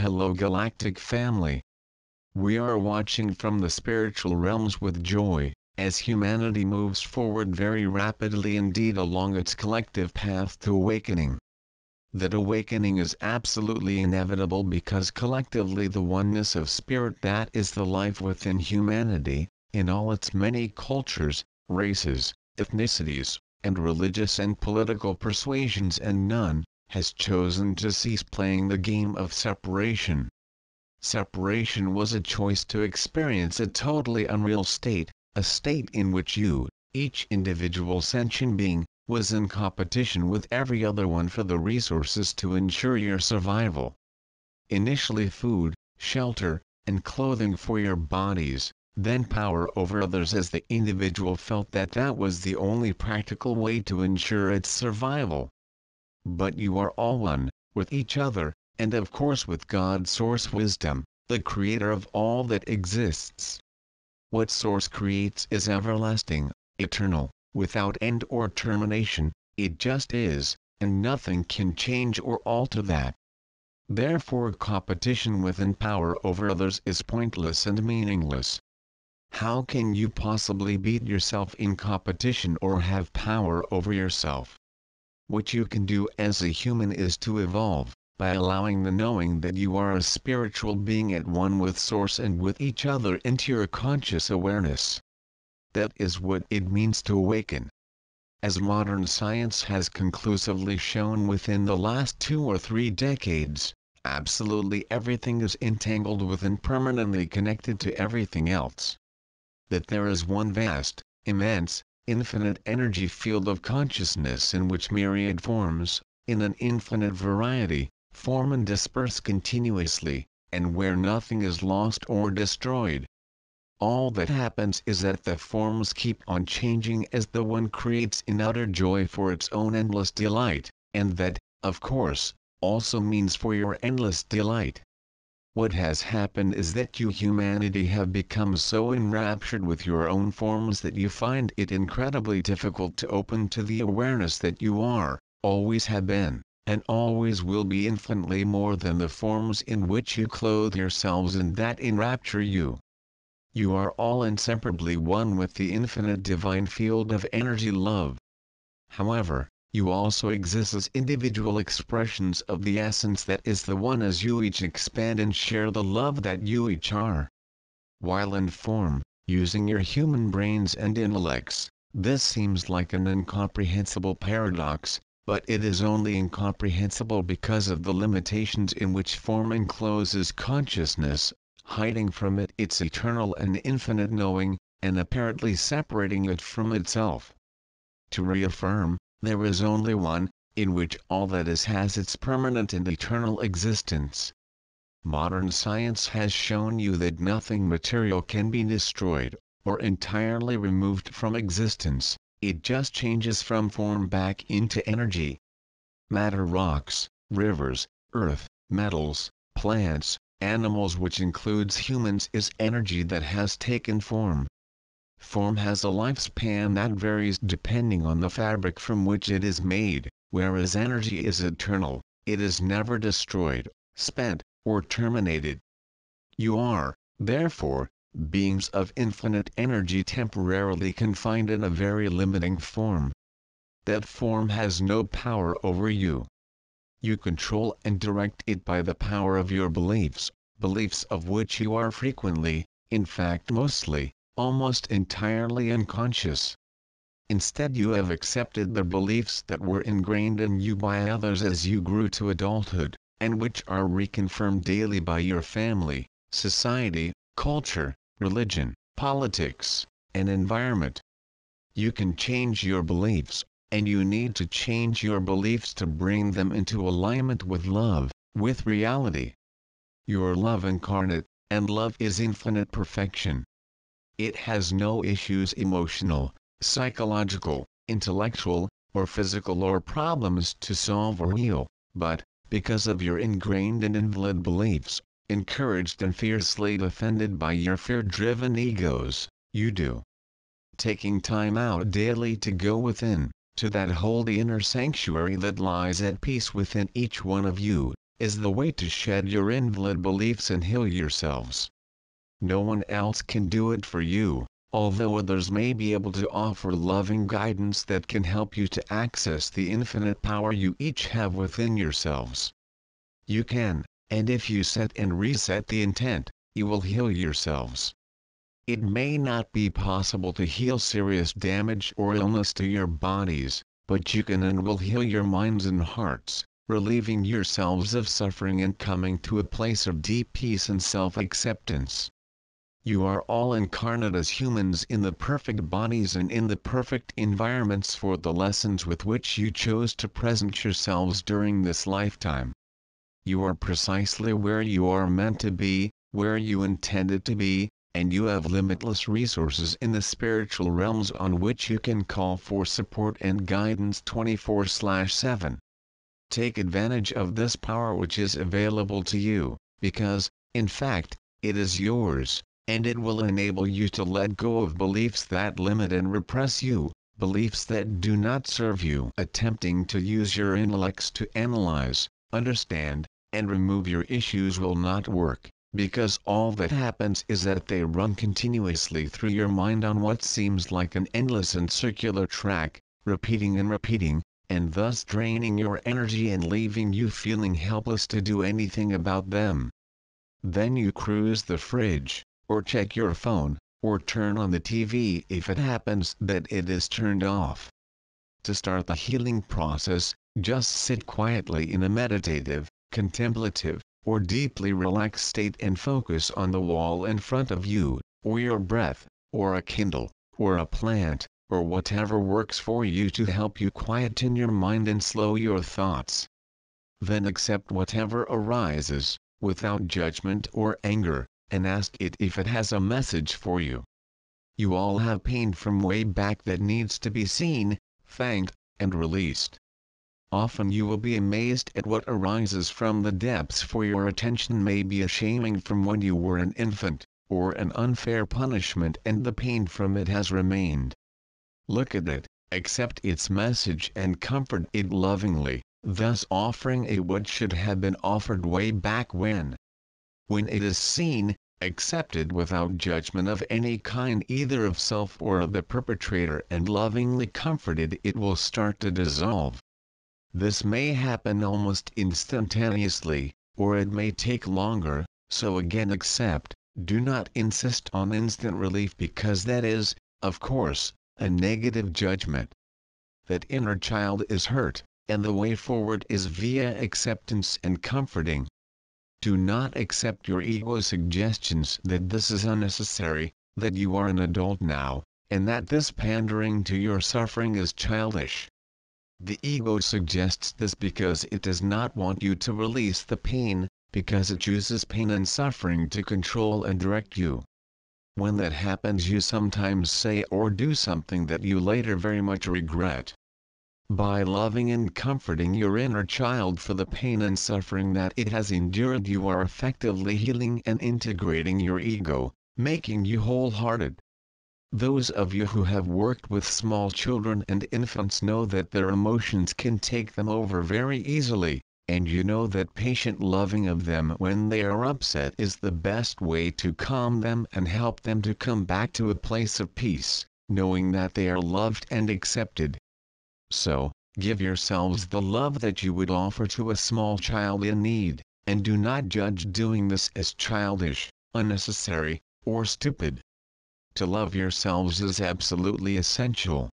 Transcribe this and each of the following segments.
Hello Galactic family. We are watching from the spiritual realms with joy, as humanity moves forward very rapidly indeed along its collective path to awakening. That awakening is absolutely inevitable because collectively the oneness of spirit, that is the life within humanity, in all its many cultures, races, ethnicities, and religious and political persuasions, and none has chosen to cease playing the game of separation. Separation was a choice to experience a totally unreal state, a state in which you, each individual sentient being, was in competition with every other one for the resources to ensure your survival. Initially food, shelter, and clothing for your bodies, then power over others, as the individual felt that that was the only practical way to ensure its survival. But you are all one, with each other, and of course with God's source wisdom, the creator of all that exists. What source creates is everlasting, eternal, without end or termination, it just is, and nothing can change or alter that. Therefore competition within power over others is pointless and meaningless. How can you possibly beat yourself in competition or have power over yourself? What you can do as a human is to evolve, by allowing the knowing that you are a spiritual being at one with Source and with each other into your conscious awareness. That is what it means to awaken. As modern science has conclusively shown within the last 2 or 3 decades, absolutely everything is entangled with and permanently connected to everything else. That there is one vast, immense, infinite energy field of consciousness in which myriad forms, in an infinite variety, form and disperse continuously, and where nothing is lost or destroyed. All that happens is that the forms keep on changing as the one creates in utter joy for its own endless delight, and that, of course, also means for your endless delight. What has happened is that you humanity have become so enraptured with your own forms that you find it incredibly difficult to open to the awareness that you are, always have been, and always will be infinitely more than the forms in which you clothe yourselves and that enrapture you. You are all inseparably one with the infinite divine field of energy love. However, you also exist as individual expressions of the essence that is the one, as you each expand and share the love that you each are. While in form, using your human brains and intellects, this seems like an incomprehensible paradox, but it is only incomprehensible because of the limitations in which form encloses consciousness, hiding from it its eternal and infinite knowing, and apparently separating it from itself. To reaffirm, there is only one, in which all that is has its permanent and eternal existence. Modern science has shown you that nothing material can be destroyed, or entirely removed from existence, it just changes from form back into energy. Matter, rocks, rivers, earth, metals, plants, animals, which includes humans, is energy that has taken form. Form has a lifespan that varies depending on the fabric from which it is made, whereas energy is eternal, it is never destroyed, spent, or terminated. You are, therefore, beings of infinite energy temporarily confined in a very limiting form. That form has no power over you. You control and direct it by the power of your beliefs, beliefs of which you are frequently, in fact mostly, almost entirely unconscious. Instead, you have accepted the beliefs that were ingrained in you by others as you grew to adulthood, and which are reconfirmed daily by your family, society, culture, religion, politics, and environment. You can change your beliefs, and you need to change your beliefs to bring them into alignment with love, with reality. Your love incarnate, and love is infinite perfection. It has no issues, emotional, psychological, intellectual, or physical, or problems to solve or heal, but, because of your ingrained and invalid beliefs, encouraged and fiercely defended by your fear-driven egos, you do. Taking time out daily to go within, to that holy inner sanctuary that lies at peace within each one of you, is the way to shed your invalid beliefs and heal yourselves. No one else can do it for you, although others may be able to offer loving guidance that can help you to access the infinite power you each have within yourselves. You can, and if you set and reset the intent, you will heal yourselves. It may not be possible to heal serious damage or illness to your bodies, but you can and will heal your minds and hearts, relieving yourselves of suffering and coming to a place of deep peace and self-acceptance. You are all incarnate as humans in the perfect bodies and in the perfect environments for the lessons with which you chose to present yourselves during this lifetime. You are precisely where you are meant to be, where you intended to be, and you have limitless resources in the spiritual realms on which you can call for support and guidance 24/7. Take advantage of this power which is available to you, because, in fact, it is yours, and it will enable you to let go of beliefs that limit and repress you, beliefs that do not serve you. Attempting to use your intellects to analyze, understand, and remove your issues will not work, because all that happens is that they run continuously through your mind on what seems like an endless and circular track, repeating and repeating, and thus draining your energy and leaving you feeling helpless to do anything about them. Then you cruise the fridge, or check your phone, or turn on the TV if it happens that it is turned off. To start the healing process, just sit quietly in a meditative, contemplative, or deeply relaxed state and focus on the wall in front of you, or your breath, or a candle, or a plant, or whatever works for you to help you quieten your mind and slow your thoughts. Then accept whatever arises, without judgment or anger, and ask it if it has a message for you. You all have pain from way back that needs to be seen, thanked, and released. Often you will be amazed at what arises from the depths, for your attention may be a shaming from when you were an infant, or an unfair punishment, and the pain from it has remained. Look at it, accept its message and comfort it lovingly, thus offering it what should have been offered way back when. When it is seen, accepted without judgment of any kind, either of self or of the perpetrator, and lovingly comforted, it will start to dissolve. This may happen almost instantaneously, or it may take longer, so again accept, do not insist on instant relief, because that is, of course, a negative judgment. That inner child is hurt, and the way forward is via acceptance and comforting. Do not accept your ego's suggestions that this is unnecessary, that you are an adult now, and that this pandering to your suffering is childish. The ego suggests this because it does not want you to release the pain, because it uses pain and suffering to control and direct you. When that happens, you sometimes say or do something that you later very much regret. By loving and comforting your inner child for the pain and suffering that it has endured, you are effectively healing and integrating your ego, making you wholehearted. Those of you who have worked with small children and infants know that their emotions can take them over very easily, and you know that patient loving of them when they are upset is the best way to calm them and help them to come back to a place of peace, knowing that they are loved and accepted. So, give yourselves the love that you would offer to a small child in need, and do not judge doing this as childish, unnecessary, or stupid. To love yourselves is absolutely essential.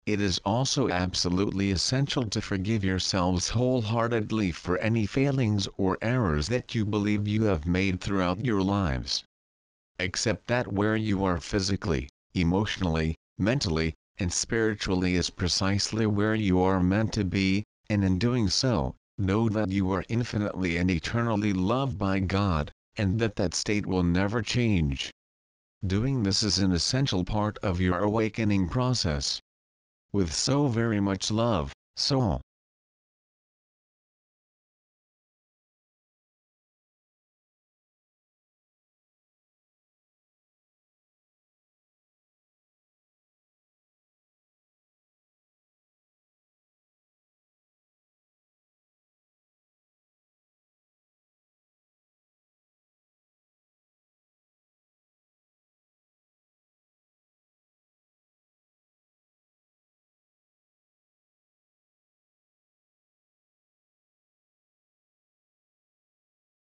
It is also absolutely essential to forgive yourselves wholeheartedly for any failings or errors that you believe you have made throughout your lives. Accept that where you are physically, emotionally, mentally, and spiritually is precisely where you are meant to be, and in doing so, know that you are infinitely and eternally loved by God, and that that state will never change. Doing this is an essential part of your awakening process. With so very much love, Soul.